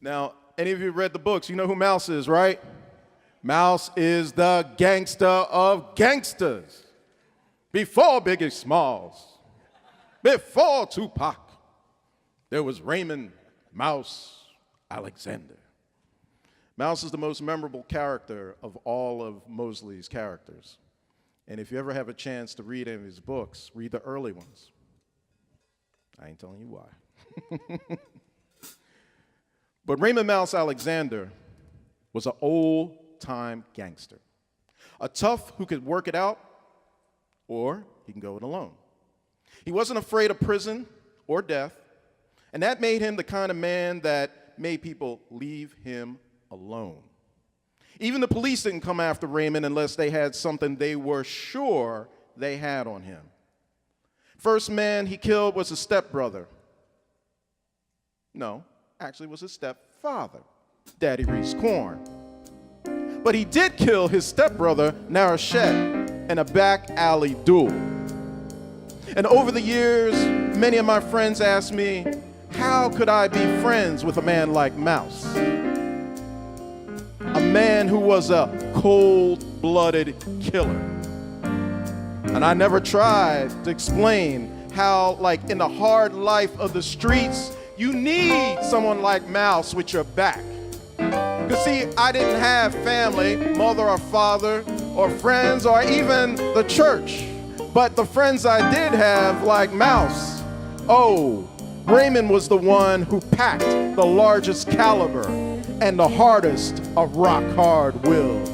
Now, any of you read the books, you know who Mouse is, right? Mouse is the gangster of gangsters. Before Biggie Smalls, before Tupac, there was Raymond Mouse Alexander. Mouse is the most memorable character of all of Mosley's characters. And if you ever have a chance to read any of his books, read the early ones. I ain't telling you why. But Raymond Mouse Alexander was an old-time gangster. A tough who could work it out, or he can go it alone. He wasn't afraid of prison or death, and that made him the kind of man that made people leave him alone. Even the police didn't come after Raymond unless they had something they were sure they had on him. First man he killed was his stepbrother. No, actually it was his stepfather, Daddy Reese Corn. But he did kill his stepbrother, Narashet, in a back alley duel. And over the years, many of my friends asked me, how could I be friends with a man like Mouse? A man who was a cold-blooded killer. And I never tried to explain how, like in the hard life of the streets, you need someone like Mouse with your back. Because see, I didn't have family, mother or father, or friends, or even the church. But the friends I did have, like Mouse, Raymond was the one who packed the largest caliber and the hardest of rock-hard wills.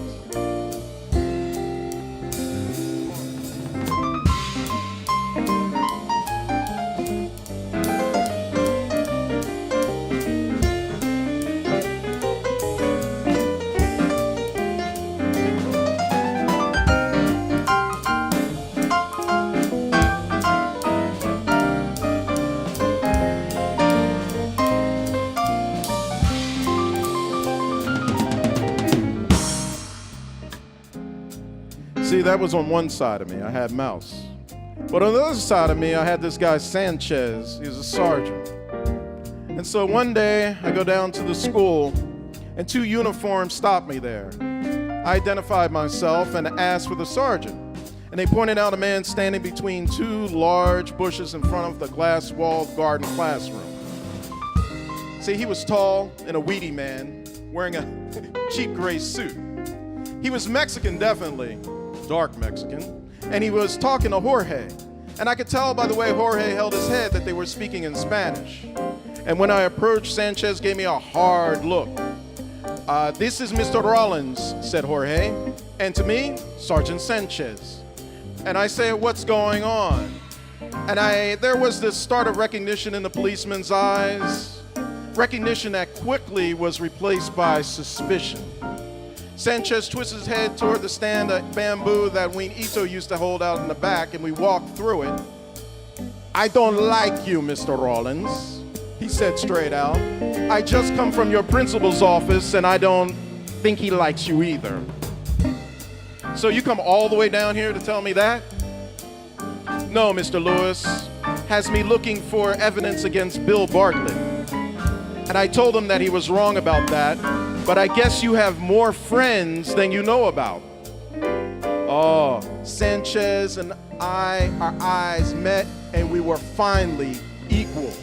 See, that was on one side of me. I had Mouse. But on the other side of me, I had this guy, Sanchez. He was a sergeant. And so one day, I go down to the school, and two uniforms stopped me there. I identified myself and asked for the sergeant. And they pointed out a man standing between two large bushes in front of the glass-walled garden classroom. See, he was tall and a weedy man, wearing a cheap gray suit. He was Mexican, definitely. Dark Mexican, and he was talking to Jorge. And I could tell by the way Jorge held his head that they were speaking in Spanish. And when I approached, Sanchez gave me a hard look. This is Mr. Rawlins, said Jorge, and to me, Sergeant Sanchez. And I say, what's going on? And there was this start of recognition in the policeman's eyes, recognition that quickly was replaced by suspicion. Sanchez twists his head toward the stand of bamboo that Ween Ito used to hold out in the back, and we walked through it. I don't like you, Mr. Rawlins, he said straight out. I just come from your principal's office, and I don't think he likes you either. So you come all the way down here to tell me that? No, Mr. Lewis has me looking for evidence against Bill Bartlett. And I told him that he was wrong about that. But I guess you have more friends than you know about. Oh, Sanchez and I, our eyes met, and we were finally equals.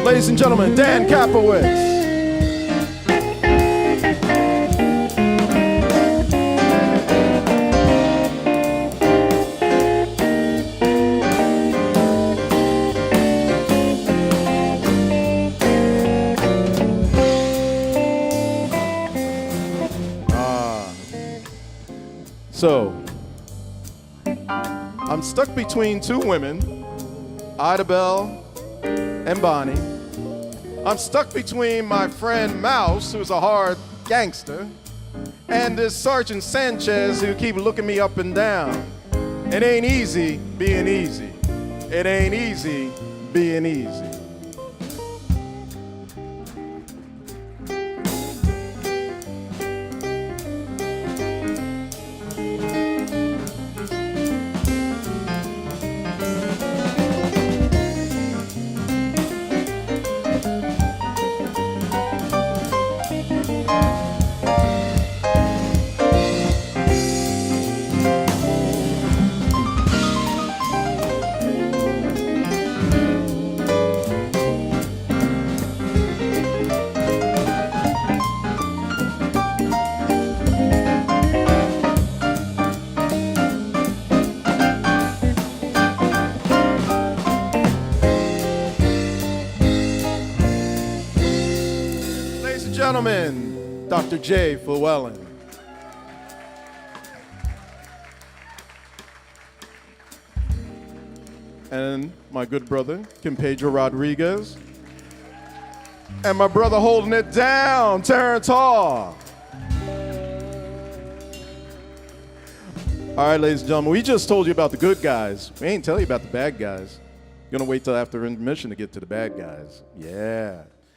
Ladies and gentlemen, Dan Kaplowitz. So, I'm stuck between two women, Idabelle and Bonnie. I'm stuck between my friend Mouse, who's a hard gangster, and this Sergeant Sanchez who keep looking me up and down. It ain't easy being easy. It ain't easy being easy. Gentlemen, Dr. Jay Fluellen. And my good brother, Pedro Rodriguez. And my brother holding it down, Terrence Hall. All right, ladies and gentlemen, we just told you about the good guys. We ain't tell you about the bad guys. Gonna wait till after intermission to get to the bad guys. Yeah.